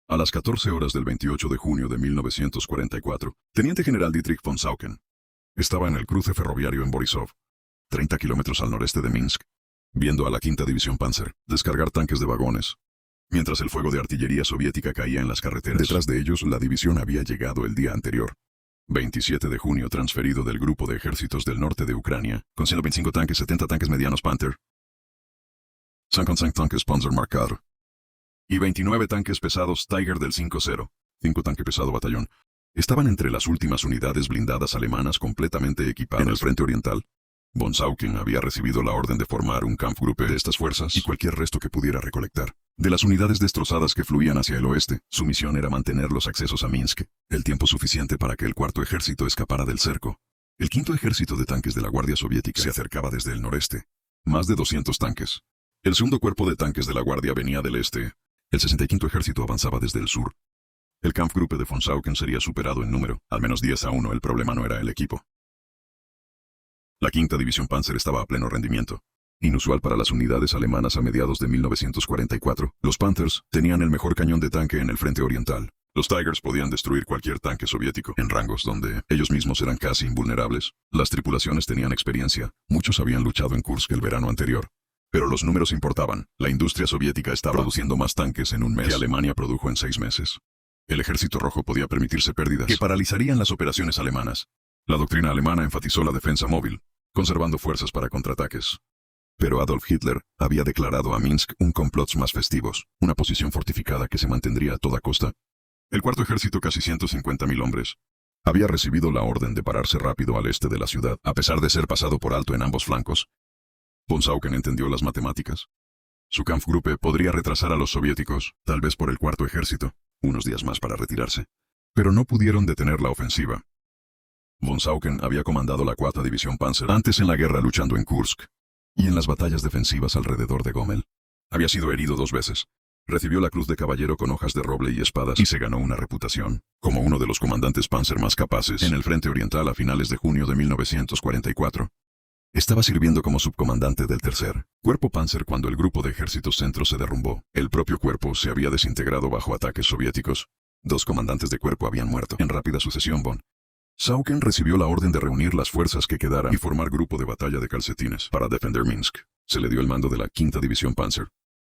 A las 14 horas del 28 de junio de 1944, Teniente General Dietrich von Saucken estaba en el cruce ferroviario en Borisov, 30 kilómetros al noreste de Minsk, viendo a la Quinta División Panzer descargar tanques de vagones, mientras el fuego de artillería soviética caía en las carreteras. Detrás de ellos, la división había llegado el día anterior, 27 de junio, transferido del Grupo de Ejércitos del Norte de Ucrania, con 125 tanques, 70 tanques medianos Panther, 55 tanques Panzer Mark IV y 29 tanques pesados Tiger del 5-0, 5 tanque pesado batallón. Estaban entre las últimas unidades blindadas alemanas completamente equipadas. En el frente oriental, von Saucken había recibido la orden de formar un Kampfgruppe de estas fuerzas y cualquier resto que pudiera recolectar. De las unidades destrozadas que fluían hacia el oeste, su misión era mantener los accesos a Minsk, el tiempo suficiente para que el cuarto ejército escapara del cerco. El quinto ejército de tanques de la Guardia Soviética se acercaba desde el noreste, más de 200 tanques. El segundo cuerpo de tanques de la Guardia venía del este. El 65 ejército avanzaba desde el sur. El Kampfgruppe de von Saucken sería superado en número, al menos 10-1. El problema no era el equipo. La quinta división Panzer estaba a pleno rendimiento. Inusual para las unidades alemanas a mediados de 1944, los Panthers tenían el mejor cañón de tanque en el frente oriental. Los Tigers podían destruir cualquier tanque soviético en rangos donde ellos mismos eran casi invulnerables. Las tripulaciones tenían experiencia, muchos habían luchado en Kursk el verano anterior. Pero los números importaban. La industria soviética estaba produciendo más tanques en un mes que Alemania produjo en 6 meses. El ejército rojo podía permitirse pérdidas que paralizarían las operaciones alemanas. La doctrina alemana enfatizó la defensa móvil, conservando fuerzas para contraataques. Pero Adolf Hitler había declarado a Minsk un complot más festivos, una posición fortificada que se mantendría a toda costa. El cuarto ejército, casi 150.000 hombres, había recibido la orden de pararse rápido al este de la ciudad, a pesar de ser pasado por alto en ambos flancos. Von Saucken entendió las matemáticas. Su Kampfgruppe podría retrasar a los soviéticos, tal vez por el cuarto ejército, unos días más para retirarse. Pero no pudieron detener la ofensiva. Von Saucken había comandado la 4ª División Panzer antes en la guerra luchando en Kursk y en las batallas defensivas alrededor de Gomel. Había sido herido 2 veces. Recibió la Cruz de Caballero con hojas de roble y espadas y se ganó una reputación como uno de los comandantes Panzer más capaces en el frente oriental a finales de junio de 1944. Estaba sirviendo como subcomandante del tercer cuerpo Panzer cuando el grupo de ejércitos centro se derrumbó. El propio cuerpo se había desintegrado bajo ataques soviéticos. 2 comandantes de cuerpo habían muerto. En rápida sucesión, von Saucken recibió la orden de reunir las fuerzas que quedaran y formar grupo de batalla de calcetines para defender Minsk. Se le dio el mando de la 5ª División Panzer,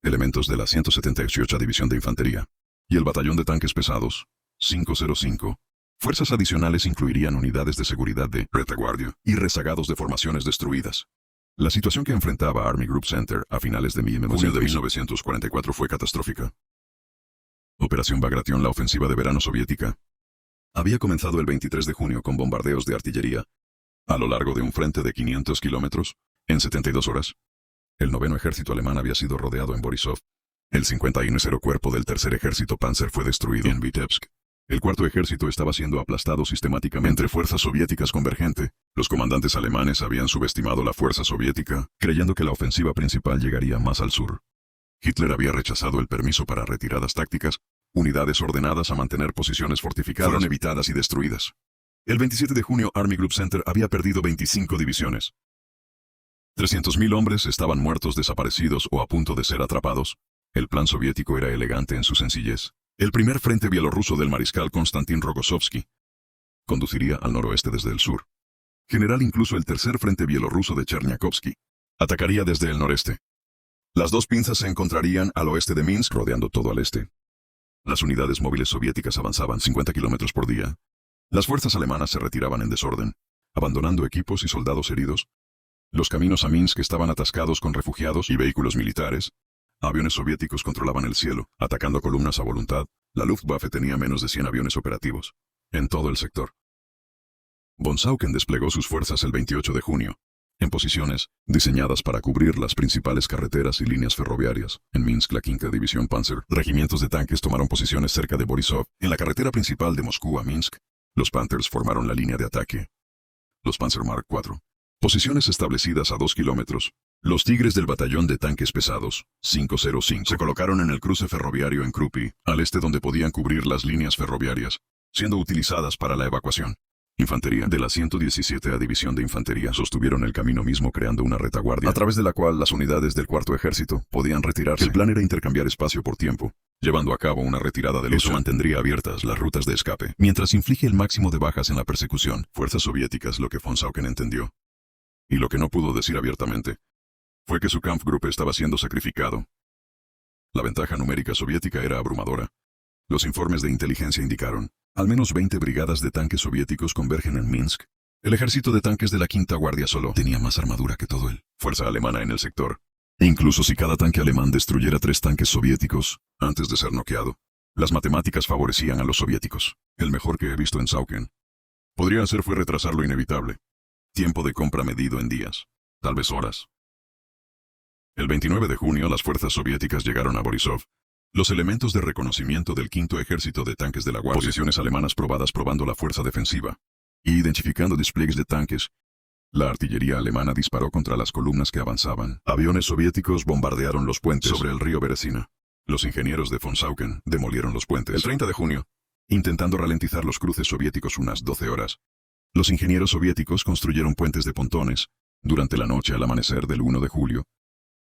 elementos de la 178ª División de Infantería y el batallón de tanques pesados 505. Fuerzas adicionales incluirían unidades de seguridad de retaguardia y rezagados de formaciones destruidas. La situación que enfrentaba Army Group Center a finales de junio de 1944 fue catastrófica. Operación Bagration, la ofensiva de verano soviética, había comenzado el 23 de junio con bombardeos de artillería a lo largo de un frente de 500 kilómetros en 72 horas. El 9º ejército alemán había sido rodeado en Borisov. El 51º cuerpo del tercer ejército Panzer fue destruido en Vitebsk. El cuarto ejército estaba siendo aplastado sistemáticamente entre fuerzas soviéticas convergente. Los comandantes alemanes habían subestimado la fuerza soviética, creyendo que la ofensiva principal llegaría más al sur. Hitler había rechazado el permiso para retiradas tácticas. Unidades ordenadas a mantener posiciones fortificadas fueron evitadas y destruidas. El 27 de junio, Army Group Center había perdido 25 divisiones. 300.000 hombres estaban muertos, desaparecidos o a punto de ser atrapados. El plan soviético era elegante en su sencillez. El primer frente bielorruso del mariscal Konstantin Rokossovski conduciría al noroeste desde el sur. General, incluso el tercer frente bielorruso de Cherniakovsky atacaría desde el noreste. Las 2 pinzas se encontrarían al oeste de Minsk, rodeando todo al este. Las unidades móviles soviéticas avanzaban 50 kilómetros por día. Las fuerzas alemanas se retiraban en desorden, abandonando equipos y soldados heridos. Los caminos a Minsk estaban atascados con refugiados y vehículos militares. Aviones soviéticos controlaban el cielo, atacando columnas a voluntad. La Luftwaffe tenía menos de 100 aviones operativos en todo el sector. Von Saucken desplegó sus fuerzas el 28 de junio, en posiciones diseñadas para cubrir las principales carreteras y líneas ferroviarias. En Minsk, la 5ª División Panzer, regimientos de tanques tomaron posiciones cerca de Borisov. En la carretera principal de Moscú a Minsk, los Panthers formaron la línea de ataque. Los Panzer Mark IV, posiciones establecidas a 2 kilómetros. Los Tigres del batallón de tanques pesados 505 se colocaron en el cruce ferroviario en Krupy, al este, donde podían cubrir las líneas ferroviarias, siendo utilizadas para la evacuación. Infantería de la 117ª División de Infantería sostuvieron el camino mismo creando una retaguardia a través de la cual las unidades del cuarto ejército podían retirarse. El plan era intercambiar espacio por tiempo, llevando a cabo una retirada de lucha. Eso mantendría abiertas las rutas de escape, mientras inflige el máximo de bajas en la persecución. Fuerzas soviéticas, lo que von Sauken entendió, y lo que no pudo decir abiertamente, fue que su Kampfgruppe estaba siendo sacrificado. La ventaja numérica soviética era abrumadora. Los informes de inteligencia indicaron, al menos 20 brigadas de tanques soviéticos convergen en Minsk. El ejército de tanques de la Quinta Guardia solo tenía más armadura que todo el fuerza alemana en el sector. Incluso si cada tanque alemán destruyera 3 tanques soviéticos, antes de ser noqueado, las matemáticas favorecían a los soviéticos. El mejor que he visto en Sauken. Podría hacer fue retrasar lo inevitable. Tiempo de compra medido en días, tal vez horas. El 29 de junio las fuerzas soviéticas llegaron a Borisov. Los elementos de reconocimiento del Quinto Ejército de Tanques de la Guardia, posiciones alemanas probadas probando la fuerza defensiva, y identificando despliegues de tanques. La artillería alemana disparó contra las columnas que avanzaban. Aviones soviéticos bombardearon los puentes sobre el río Beresina. Los ingenieros de von Sauken demolieron los puentes. El 30 de junio, intentando ralentizar los cruces soviéticos unas 12 horas, los ingenieros soviéticos construyeron puentes de pontones. Durante la noche al amanecer del 1 de julio,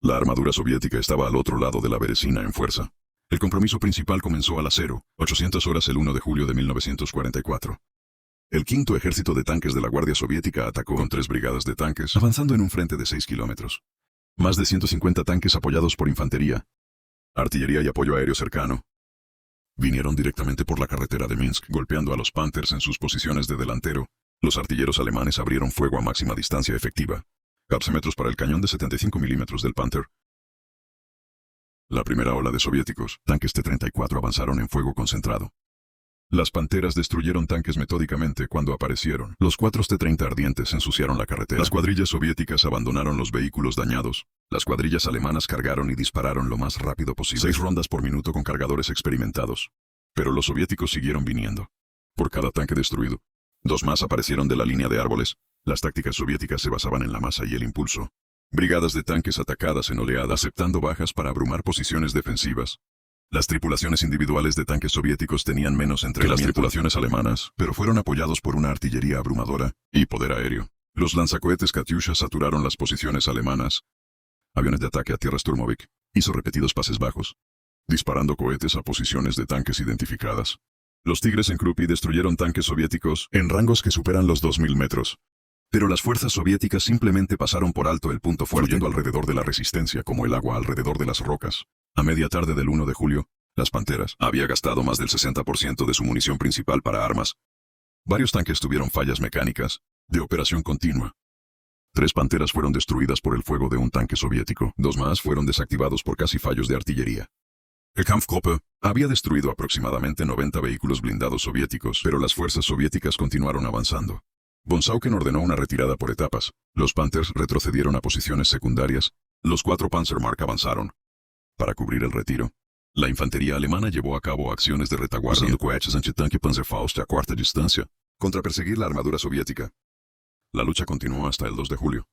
la armadura soviética estaba al otro lado de la Beresina en fuerza. El compromiso principal comenzó a las 0800 horas el 1 de julio de 1944. El Quinto Ejército de Tanques de la Guardia Soviética atacó con 3 brigadas de tanques, avanzando en un frente de 6 kilómetros. Más de 150 tanques apoyados por infantería, artillería y apoyo aéreo cercano vinieron directamente por la carretera de Minsk, golpeando a los Panthers en sus posiciones de delantero. Los artilleros alemanes abrieron fuego a máxima distancia efectiva. 14 metros para el cañón de 75 milímetros del Panther. La primera ola de soviéticos, tanques T-34 avanzaron en fuego concentrado. Las Panteras destruyeron tanques metódicamente cuando aparecieron. Los 4 T-30 ardientes ensuciaron la carretera. Las cuadrillas soviéticas abandonaron los vehículos dañados. Las cuadrillas alemanas cargaron y dispararon lo más rápido posible. 6 rondas por minuto con cargadores experimentados. Pero los soviéticos siguieron viniendo. Por cada tanque destruido, 2 más aparecieron de la línea de árboles. Las tácticas soviéticas se basaban en la masa y el impulso. Brigadas de tanques atacadas en oleada aceptando bajas para abrumar posiciones defensivas. Las tripulaciones individuales de tanques soviéticos tenían menos entrenamiento que las tripulaciones alemanas, pero fueron apoyados por una artillería abrumadora y poder aéreo. Los lanzacohetes Katyusha saturaron las posiciones alemanas. Aviones de ataque a tierra Sturmovik hizo repetidos pases bajos, disparando cohetes a posiciones de tanques identificadas. Los Tigres en Krupy destruyeron tanques soviéticos en rangos que superan los 2000 metros. Pero las fuerzas soviéticas simplemente pasaron por alto el punto fuerte, fluyendo alrededor de la resistencia como el agua alrededor de las rocas. A media tarde del 1 de julio, las Panteras había gastado más del 60% de su munición principal para armas. Varios tanques tuvieron fallas mecánicas, de operación continua. 3 Panteras fueron destruidas por el fuego de un tanque soviético. 2 más fueron desactivados por casi fallos de artillería. El Kampfgruppe había destruido aproximadamente 90 vehículos blindados soviéticos, pero las fuerzas soviéticas continuaron avanzando. Von Sauken ordenó una retirada por etapas. Los Panthers retrocedieron a posiciones secundarias. Los 4 Panzermark avanzaron. Para cubrir el retiro, la infantería alemana llevó a cabo acciones de retaguardia usando cohetes antitanque Panzerfaust a corta distancia contra perseguir la armadura soviética. La lucha continuó hasta el 2 de julio.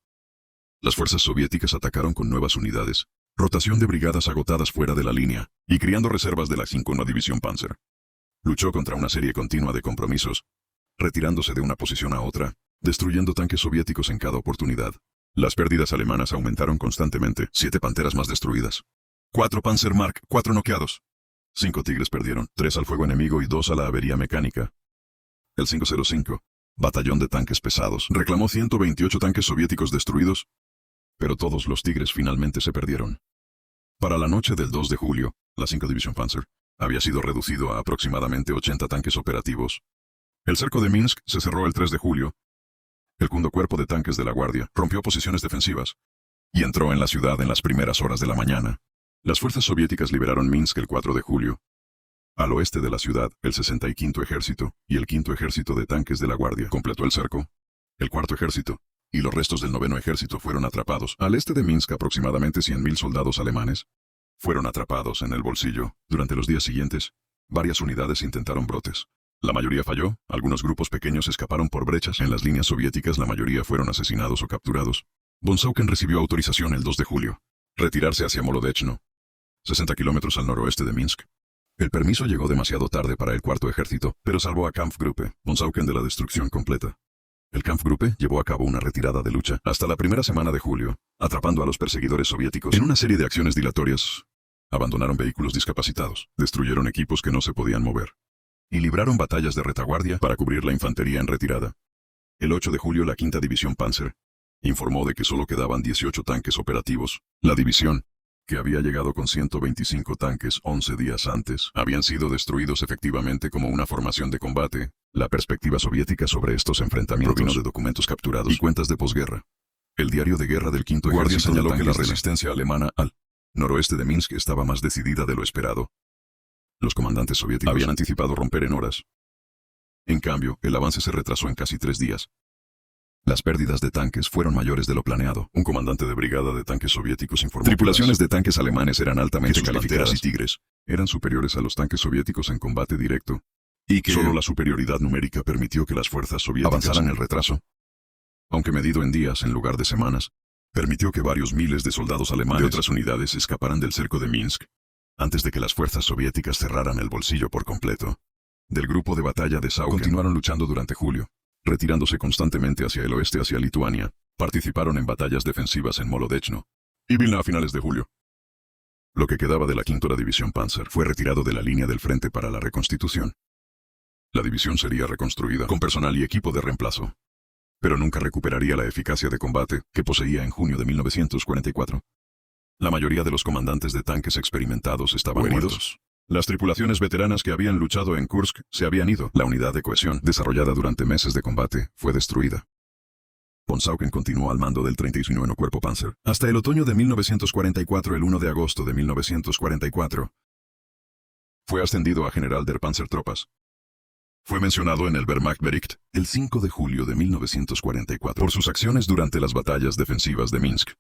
Las fuerzas soviéticas atacaron con nuevas unidades, rotación de brigadas agotadas fuera de la línea y criando reservas de la 5ª División Panzer. Luchó contra una serie continua de compromisos, retirándose de una posición a otra, destruyendo tanques soviéticos en cada oportunidad. Las pérdidas alemanas aumentaron constantemente. 7 Panteras más destruidas. 4 Panzermark, 4 noqueados. 5 Tigres perdieron, 3 al fuego enemigo y 2 a la avería mecánica. El 505, batallón de tanques pesados, reclamó 128 tanques soviéticos destruidos, pero todos los Tigres finalmente se perdieron. Para la noche del 2 de julio, la 5 División Panzer había sido reducido a aproximadamente 80 tanques operativos. El cerco de Minsk se cerró el 3 de julio. El 2º Cuerpo de Tanques de la Guardia rompió posiciones defensivas y entró en la ciudad en las primeras horas de la mañana. Las fuerzas soviéticas liberaron Minsk el 4 de julio. Al oeste de la ciudad, el 65º Ejército y el 5º Ejército de Tanques de la Guardia completó el cerco. El 4º Ejército y los restos del 9º Ejército fueron atrapados. Al este de Minsk, aproximadamente 100.000 soldados alemanes fueron atrapados en el bolsillo. Durante los días siguientes, varias unidades intentaron brotes. La mayoría falló, algunos grupos pequeños escaparon por brechas en las líneas soviéticas, la mayoría fueron asesinados o capturados. Von Sauken recibió autorización el 2 de julio. Retirarse hacia Molodechno, 60 kilómetros al noroeste de Minsk. El permiso llegó demasiado tarde para el cuarto ejército, pero salvó a Kampfgruppe von Sauken de la destrucción completa. El Kampfgruppe llevó a cabo una retirada de lucha hasta la primera semana de julio, atrapando a los perseguidores soviéticos en una serie de acciones dilatorias. Abandonaron vehículos discapacitados, destruyeron equipos que no se podían mover, y libraron batallas de retaguardia para cubrir la infantería en retirada. El 8 de julio la Quinta División Panzer informó de que solo quedaban 18 tanques operativos. La división, que había llegado con 125 tanques 11 días antes, habían sido destruidos efectivamente como una formación de combate. La perspectiva soviética sobre estos enfrentamientos provino de documentos capturados y cuentas de posguerra. El diario de guerra del Quinto Ejército señaló que la resistencia alemana al noroeste de Minsk estaba más decidida de lo esperado. Los comandantes soviéticos habían anticipado romper en horas. En cambio, el avance se retrasó en casi 3 días. Las pérdidas de tanques fueron mayores de lo planeado. Un comandante de brigada de tanques soviéticos informó tripulaciones de tanques alemanes eran altamente calificadas y Tigres eran superiores a los tanques soviéticos en combate directo, y que solo la superioridad numérica permitió que las fuerzas soviéticas avanzaran. El retraso, aunque medido en días en lugar de semanas, permitió que varios miles de soldados alemanes de otras unidades escaparan del cerco de Minsk, antes de que las fuerzas soviéticas cerraran el bolsillo por completo. Del grupo de batalla de Sauken continuaron luchando durante julio, retirándose constantemente hacia el oeste hacia Lituania. Participaron en batallas defensivas en Molodechno y Vilna a finales de julio. Lo que quedaba de la Quinta División Panzer fue retirado de la línea del frente para la reconstitución. La división sería reconstruida con personal y equipo de reemplazo, pero nunca recuperaría la eficacia de combate que poseía en junio de 1944. La mayoría de los comandantes de tanques experimentados estaban muertos. Las tripulaciones veteranas que habían luchado en Kursk se habían ido. La unidad de cohesión, desarrollada durante meses de combate, fue destruida. Von Sauken continuó al mando del 39º Cuerpo Panzer hasta el otoño de 1944. El 1 de agosto de 1944 fue ascendido a general der Panzertropas. Fue mencionado en el Wehrmachtbericht el 5 de julio de 1944 por sus acciones durante las batallas defensivas de Minsk.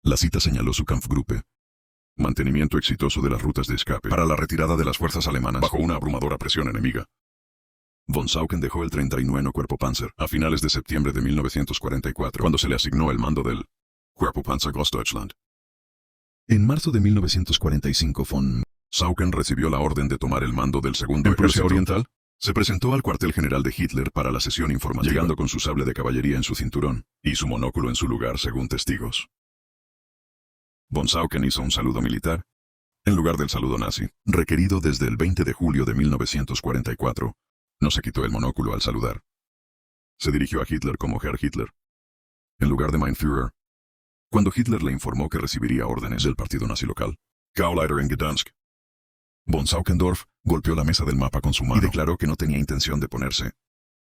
La cita señaló su Kampfgruppe: mantenimiento exitoso de las rutas de escape para la retirada de las fuerzas alemanas bajo una abrumadora presión enemiga. Von Sauken dejó el 39º Cuerpo Panzer a finales de septiembre de 1944, cuando se le asignó el mando del Cuerpo Panzer Ostdeutschland. En marzo de 1945, von Sauken recibió la orden de tomar el mando del segundo ejército. En Prusia Oriental, se presentó al cuartel general de Hitler para la sesión informativa, llegando con su sable de caballería en su cinturón y su monóculo en su lugar, según testigos. Von Sauken hizo un saludo militar, en lugar del saludo nazi, requerido desde el 20 de julio de 1944. No se quitó el monóculo al saludar. Se dirigió a Hitler como Herr Hitler, en lugar de Mein Führer. Cuando Hitler le informó que recibiría órdenes del partido nazi local, Gauleiter en Gdansk, von Saukendorf golpeó la mesa del mapa con su mano y declaró que no tenía intención de ponerse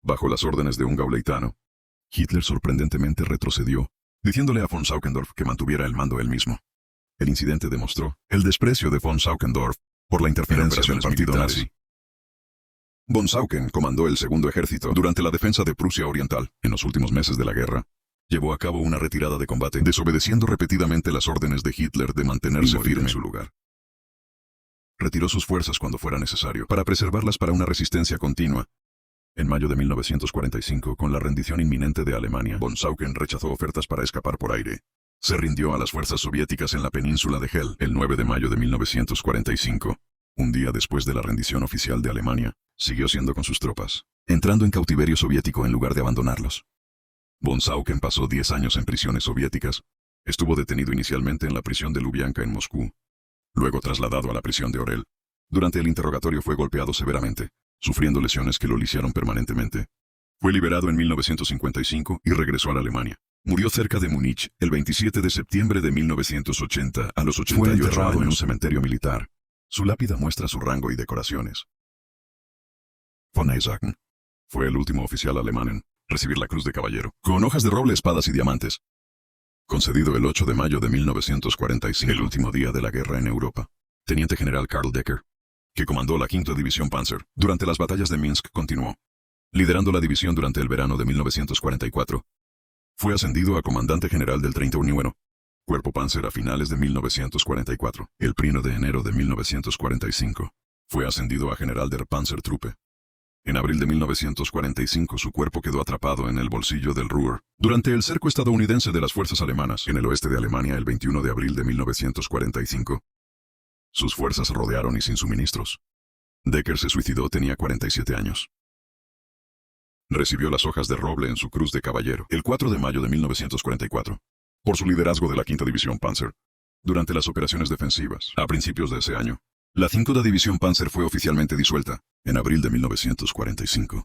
bajo las órdenes de un gauleitano. Hitler sorprendentemente retrocedió, diciéndole a von Saukendorf que mantuviera el mando él mismo. El incidente demostró el desprecio de von Saukendorf por la interferencia del partido nazi. Von Sauken comandó el segundo ejército durante la defensa de Prusia Oriental. En los últimos meses de la guerra, llevó a cabo una retirada de combate, desobedeciendo repetidamente las órdenes de Hitler de mantenerse firme en su lugar. Retiró sus fuerzas cuando fuera necesario para preservarlas para una resistencia continua. En mayo de 1945, con la rendición inminente de Alemania, von Sauken rechazó ofertas para escapar por aire. Se rindió a las fuerzas soviéticas en la península de Hel el 9 de mayo de 1945. Un día después de la rendición oficial de Alemania, siguió siendo con sus tropas, entrando en cautiverio soviético en lugar de abandonarlos. Von Sauken pasó 10 años en prisiones soviéticas. Estuvo detenido inicialmente en la prisión de Lubyanka en Moscú, luego trasladado a la prisión de Orel. Durante el interrogatorio fue golpeado severamente, sufriendo lesiones que lo lisiaron permanentemente. Fue liberado en 1955 y regresó a la Alemania. Murió cerca de Múnich el 27 de septiembre de 1980 a los 88 años. Fue enterrado en un cementerio militar. Su lápida muestra su rango y decoraciones. Von Eisaken fue el último oficial alemán en recibir la Cruz de Caballero, con hojas de roble, espadas y diamantes, concedido el 8 de mayo de 1945, el último día de la guerra en Europa. Teniente general Karl Decker, que comandó la Quinta División Panzer durante las batallas de Minsk, continuó liderando la división durante el verano de 1944. Fue ascendido a comandante general del 31º Cuerpo Panzer a finales de 1944. El 1 de enero de 1945 fue ascendido a general der Panzertruppe. En abril de 1945 su cuerpo quedó atrapado en el bolsillo del Ruhr durante el cerco estadounidense de las fuerzas alemanas en el oeste de Alemania el 21 de abril de 1945. Sus fuerzas rodearon y sin suministros Decker se suicidó, tenía 47 años. Recibió las hojas de roble en su cruz de caballero el 4 de mayo de 1944, por su liderazgo de la 5ª División Panzer. Durante las operaciones defensivas, a principios de ese año, la 5ª División Panzer fue oficialmente disuelta, en abril de 1945.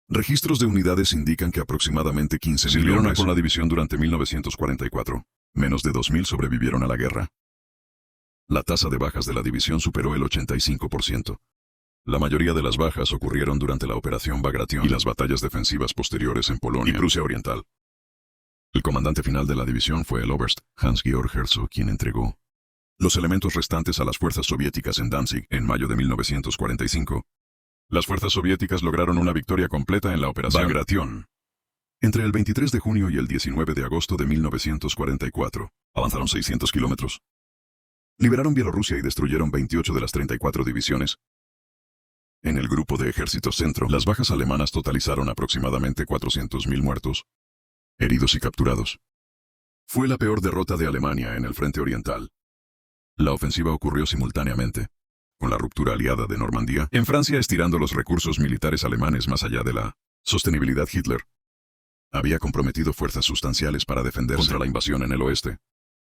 Registros de unidades indican que aproximadamente 15.000 sirvieron con la división durante 1944. Menos de 2.000 sobrevivieron a la guerra. La tasa de bajas de la división superó el 85%. La mayoría de las bajas ocurrieron durante la Operación Bagration y las batallas defensivas posteriores en Polonia y Prusia Oriental. El comandante final de la división fue el Oberst Hans-Georg Herzog, quien entregó los elementos restantes a las fuerzas soviéticas en Danzig en mayo de 1945. Las fuerzas soviéticas lograron una victoria completa en la Operación Bagration. Entre el 23 de junio y el 19 de agosto de 1944, avanzaron 600 kilómetros. Liberaron Bielorrusia y destruyeron 28 de las 34 divisiones. En el grupo de ejército centro, las bajas alemanas totalizaron aproximadamente 400.000 muertos, heridos y capturados. Fue la peor derrota de Alemania en el frente oriental. La ofensiva ocurrió simultáneamente con la ruptura aliada de Normandía, en Francia, estirando los recursos militares alemanes más allá de la sostenibilidad. Hitler había comprometido fuerzas sustanciales para defenderse contra la invasión en el oeste,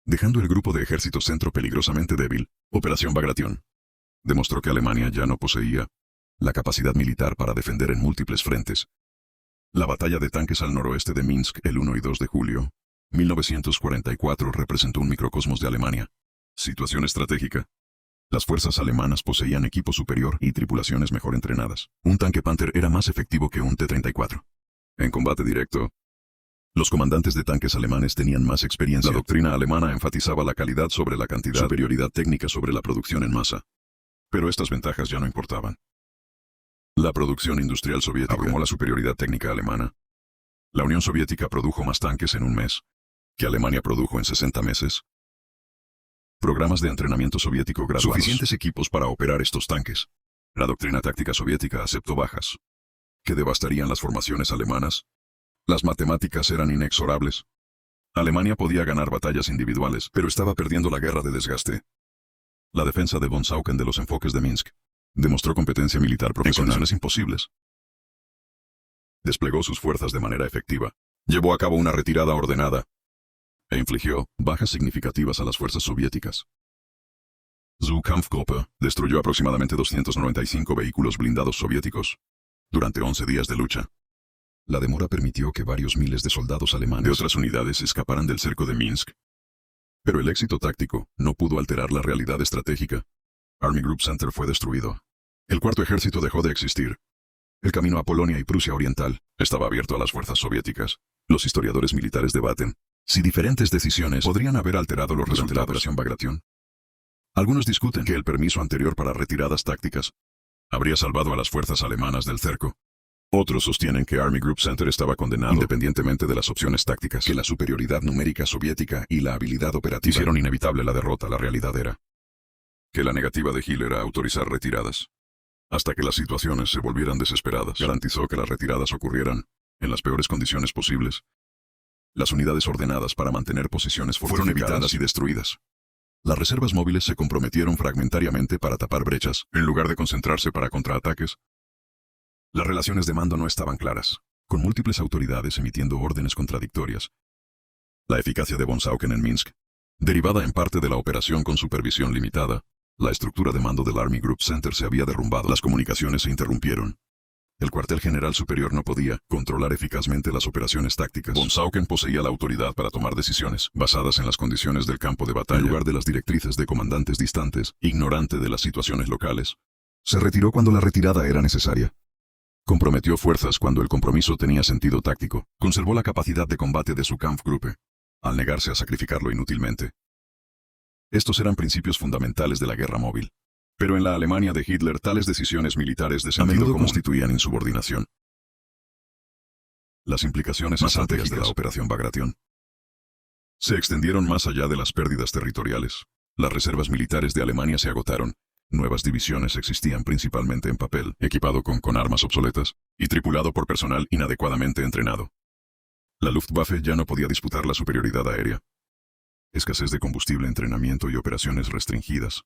dejando el grupo de ejército centro peligrosamente débil. Operación Bagration demostró que Alemania ya no poseía la capacidad militar para defender en múltiples frentes. La batalla de tanques al noroeste de Minsk el 1 y 2 de julio 1944 representó un microcosmos de Alemania. Situación estratégica. Las fuerzas alemanas poseían equipo superior y tripulaciones mejor entrenadas. Un tanque Panther era más efectivo que un T-34. En combate directo, los comandantes de tanques alemanes tenían más experiencia. La doctrina alemana enfatizaba la calidad sobre la cantidad, superioridad técnica sobre la producción en masa. Pero estas ventajas ya no importaban. La producción industrial soviética abrumó la superioridad técnica alemana. La Unión Soviética produjo más tanques en un mes que Alemania produjo en 60 meses. Programas de entrenamiento soviético graduados. Suficientes equipos para operar estos tanques. La doctrina táctica soviética aceptó bajas que devastarían las formaciones alemanas. Las matemáticas eran inexorables. Alemania podía ganar batallas individuales, pero estaba perdiendo la guerra de desgaste. La defensa de von Sauken de los enfoques de Minsk demostró competencia militar profesional en condiciones imposibles. Desplegó sus fuerzas de manera efectiva. Llevó a cabo una retirada ordenada e infligió bajas significativas a las fuerzas soviéticas. Su Kampfgruppe destruyó aproximadamente 295 vehículos blindados soviéticos durante 11 días de lucha. La demora permitió que varios miles de soldados alemanes de otras unidades escaparan del cerco de Minsk. Pero el éxito táctico no pudo alterar la realidad estratégica. Army Group Center fue destruido. El cuarto ejército dejó de existir. El camino a Polonia y Prusia Oriental estaba abierto a las fuerzas soviéticas. Los historiadores militares debaten si diferentes decisiones podrían haber alterado los resultados de la Operación Bagration. Algunos discuten que el permiso anterior para retiradas tácticas habría salvado a las fuerzas alemanas del cerco. Otros sostienen que Army Group Center estaba condenado independientemente de las opciones tácticas, que la superioridad numérica soviética y la habilidad operativa hicieron inevitable la derrota. La realidad era que la negativa de Hitler a autorizar retiradas hasta que las situaciones se volvieran desesperadas garantizó que las retiradas ocurrieran en las peores condiciones posibles. Las unidades ordenadas para mantener posiciones fueron evitadas y destruidas. Las reservas móviles se comprometieron fragmentariamente para tapar brechas, en lugar de concentrarse para contraataques. Las relaciones de mando no estaban claras, con múltiples autoridades emitiendo órdenes contradictorias. La eficacia de von Sauken en Minsk, derivada en parte de la operación con supervisión limitada, la estructura de mando del Army Group Center se había derrumbado. Las comunicaciones se interrumpieron. El cuartel general superior no podía controlar eficazmente las operaciones tácticas. Von Sauken poseía la autoridad para tomar decisiones basadas en las condiciones del campo de batalla, en lugar de las directrices de comandantes distantes, ignorante de las situaciones locales. Se retiró cuando la retirada era necesaria. Comprometió fuerzas cuando el compromiso tenía sentido táctico. Conservó la capacidad de combate de su Kampfgruppe, al negarse a sacrificarlo inútilmente. Estos eran principios fundamentales de la guerra móvil. Pero en la Alemania de Hitler tales decisiones militares de sentido común constituían insubordinación. Las implicaciones más estratégicas de la Operación Bagration se extendieron más allá de las pérdidas territoriales. Las reservas militares de Alemania se agotaron. Nuevas divisiones existían principalmente en papel, equipado con armas obsoletas y tripulado por personal inadecuadamente entrenado. La Luftwaffe ya no podía disputar la superioridad aérea. Escasez de combustible, entrenamiento y operaciones restringidas.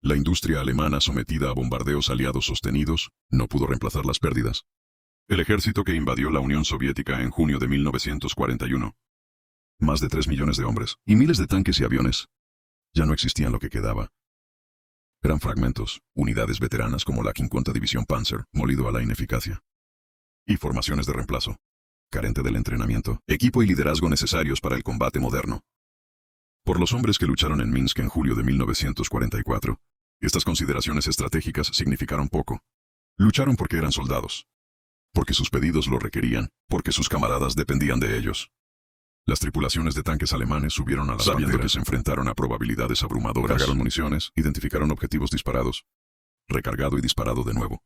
La industria alemana sometida a bombardeos aliados sostenidos no pudo reemplazar las pérdidas. El ejército que invadió la Unión Soviética en junio de 1941. Más de 3 millones de hombres y miles de tanques y aviones. Ya no existían lo que quedaba. Eran fragmentos, unidades veteranas como la 50 División Panzer, molido a la ineficacia. Y formaciones de reemplazo, carente del entrenamiento, equipo y liderazgo necesarios para el combate moderno. Por los hombres que lucharon en Minsk en julio de 1944, estas consideraciones estratégicas significaron poco. Lucharon porque eran soldados, porque sus pedidos lo requerían, porque sus camaradas dependían de ellos. Las tripulaciones de tanques alemanes subieron a las sabiendo que se enfrentaron a probabilidades abrumadoras. Cargaron municiones, identificaron objetivos disparados, recargado y disparado de nuevo,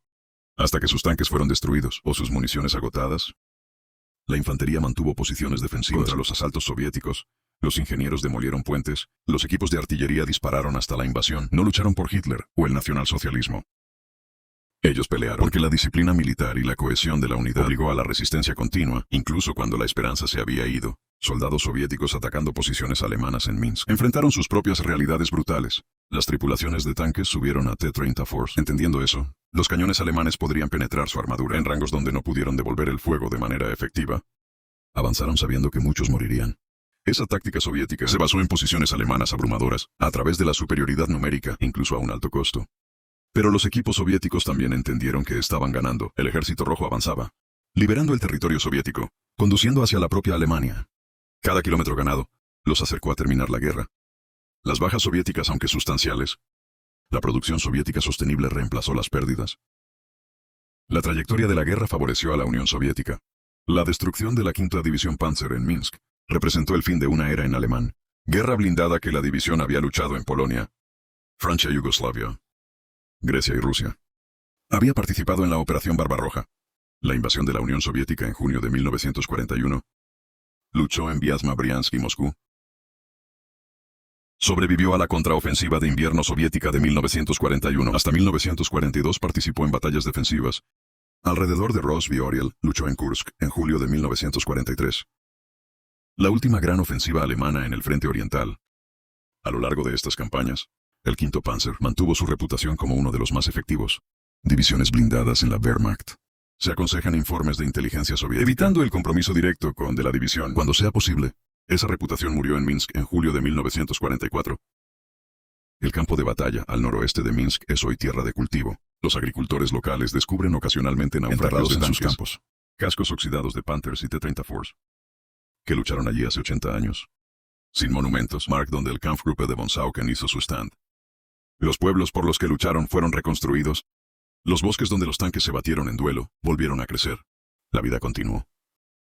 hasta que sus tanques fueron destruidos o sus municiones agotadas. La infantería mantuvo posiciones defensivas contra los asaltos soviéticos. Los ingenieros demolieron puentes, los equipos de artillería dispararon hasta la invasión. No lucharon por Hitler o el nacionalsocialismo. Ellos pelearon porque la disciplina militar y la cohesión de la unidad obligó a la resistencia continua, incluso cuando la esperanza se había ido. Soldados soviéticos atacando posiciones alemanas en Minsk enfrentaron sus propias realidades brutales. Las tripulaciones de tanques subieron a T-30 Force. Entendiendo eso, los cañones alemanes podrían penetrar su armadura en rangos donde no pudieron devolver el fuego de manera efectiva. Avanzaron sabiendo que muchos morirían. Esa táctica soviética se basó en posiciones alemanas abrumadoras, a través de la superioridad numérica, incluso a un alto costo. Pero los equipos soviéticos también entendieron que estaban ganando. El ejército rojo avanzaba, liberando el territorio soviético, conduciendo hacia la propia Alemania. Cada kilómetro ganado los acercó a terminar la guerra. Las bajas soviéticas, aunque sustanciales, la producción soviética sostenible reemplazó las pérdidas. La trayectoria de la guerra favoreció a la Unión Soviética. La destrucción de la 5ª División Panzer en Minsk representó el fin de una era en alemán. Guerra blindada que la división había luchado en Polonia, Francia y Yugoslavia, Grecia y Rusia. Había participado en la Operación Barbarroja, la invasión de la Unión Soviética en junio de 1941. Luchó en Vyazma, Briansk y Moscú. Sobrevivió a la contraofensiva de invierno soviética de 1941. Hasta 1942 participó en batallas defensivas. Alrededor de Ross y Oriel, luchó en Kursk en julio de 1943. La última gran ofensiva alemana en el frente oriental. A lo largo de estas campañas, el 5º Panzer mantuvo su reputación como uno de los más efectivos. Divisiones blindadas en la Wehrmacht. Se aconsejan informes de inteligencia soviética, evitando el compromiso directo con de la división cuando sea posible. Esa reputación murió en Minsk en julio de 1944. El campo de batalla al noroeste de Minsk es hoy tierra de cultivo. Los agricultores locales descubren ocasionalmente naufragados en sus campos. Cascos oxidados de Panthers y T-30 Force, que lucharon allí hace 80 años. Sin monumentos, Mark donde el Kampfgruppe de von Sauken hizo su stand. Los pueblos por los que lucharon fueron reconstruidos. Los bosques donde los tanques se batieron en duelo volvieron a crecer. La vida continuó.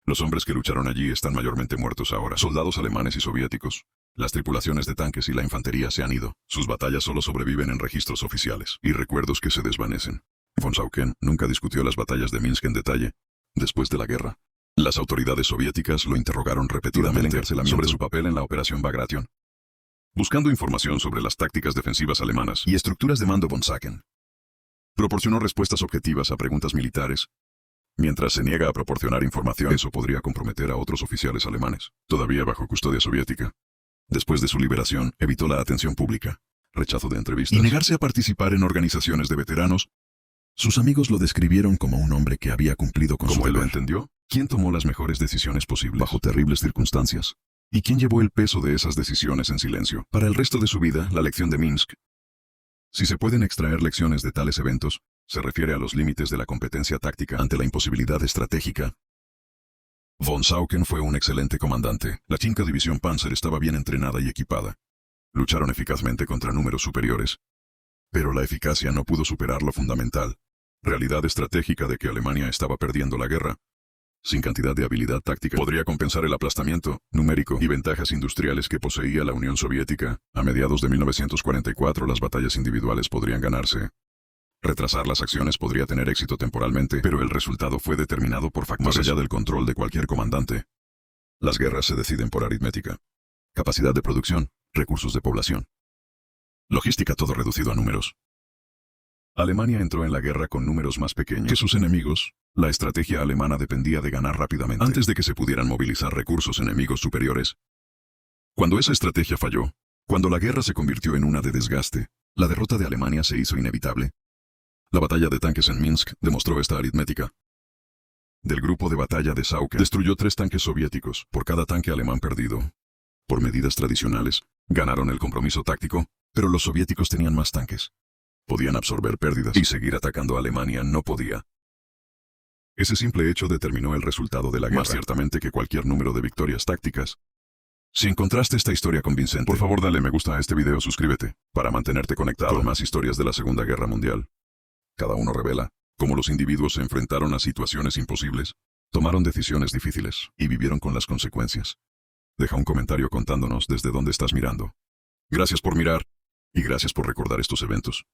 Los hombres que lucharon allí están mayormente muertos ahora. Soldados alemanes y soviéticos. Las tripulaciones de tanques y la infantería se han ido. Sus batallas solo sobreviven en registros oficiales y recuerdos que se desvanecen. Von Sauken nunca discutió las batallas de Minsk en detalle. Después de la guerra, las autoridades soviéticas lo interrogaron repetidamente sobre su papel en la Operación Bagration, buscando información sobre las tácticas defensivas alemanas y estructuras de mando von Sauken. Proporcionó respuestas objetivas a preguntas militares. Mientras se niega a proporcionar información, eso podría comprometer a otros oficiales alemanes, todavía bajo custodia soviética. Después de su liberación, evitó la atención pública, rechazo de entrevistas y negarse a participar en organizaciones de veteranos. Sus amigos lo describieron como un hombre que había cumplido con su deber. ¿Cómo él lo entendió? ¿Quién tomó las mejores decisiones posibles bajo terribles circunstancias? ¿Y quién llevó el peso de esas decisiones en silencio? Para el resto de su vida, la lección de Minsk. Si se pueden extraer lecciones de tales eventos, se refiere a los límites de la competencia táctica ante la imposibilidad estratégica. Von Sauken fue un excelente comandante. La 5ª División Panzer estaba bien entrenada y equipada. Lucharon eficazmente contra números superiores. Pero la eficacia no pudo superar lo fundamental, realidad estratégica de que Alemania estaba perdiendo la guerra. Sin cantidad de habilidad táctica podría compensar el aplastamiento numérico y ventajas industriales que poseía la Unión Soviética. A mediados de 1944 las batallas individuales podrían ganarse. Retrasar las acciones podría tener éxito temporalmente, pero el resultado fue determinado por factores más allá del control de cualquier comandante. Las guerras se deciden por aritmética. Capacidad de producción, recursos de población. Logística, todo reducido a números. Alemania entró en la guerra con números más pequeños que sus enemigos. La estrategia alemana dependía de ganar rápidamente antes de que se pudieran movilizar recursos enemigos superiores. Cuando esa estrategia falló, Cuando la guerra se convirtió en una de desgaste, la derrota de Alemania se hizo inevitable. La batalla de tanques en Minsk demostró esta aritmética. Del grupo de batalla de Sauken destruyó 3 tanques soviéticos por cada tanque alemán perdido. Por medidas tradicionales, ganaron el compromiso táctico, pero los soviéticos tenían más tanques. Podían absorber pérdidas y seguir atacando a Alemania no podía. Ese simple hecho determinó el resultado de la guerra, más ciertamente que cualquier número de victorias tácticas. Si encontraste esta historia convincente, por favor dale me gusta a este video, suscríbete, para mantenerte conectado con más historias de la Segunda Guerra Mundial. Cada uno revela cómo los individuos se enfrentaron a situaciones imposibles, tomaron decisiones difíciles y vivieron con las consecuencias. Deja un comentario contándonos desde dónde estás mirando. Gracias por mirar y gracias por recordar estos eventos.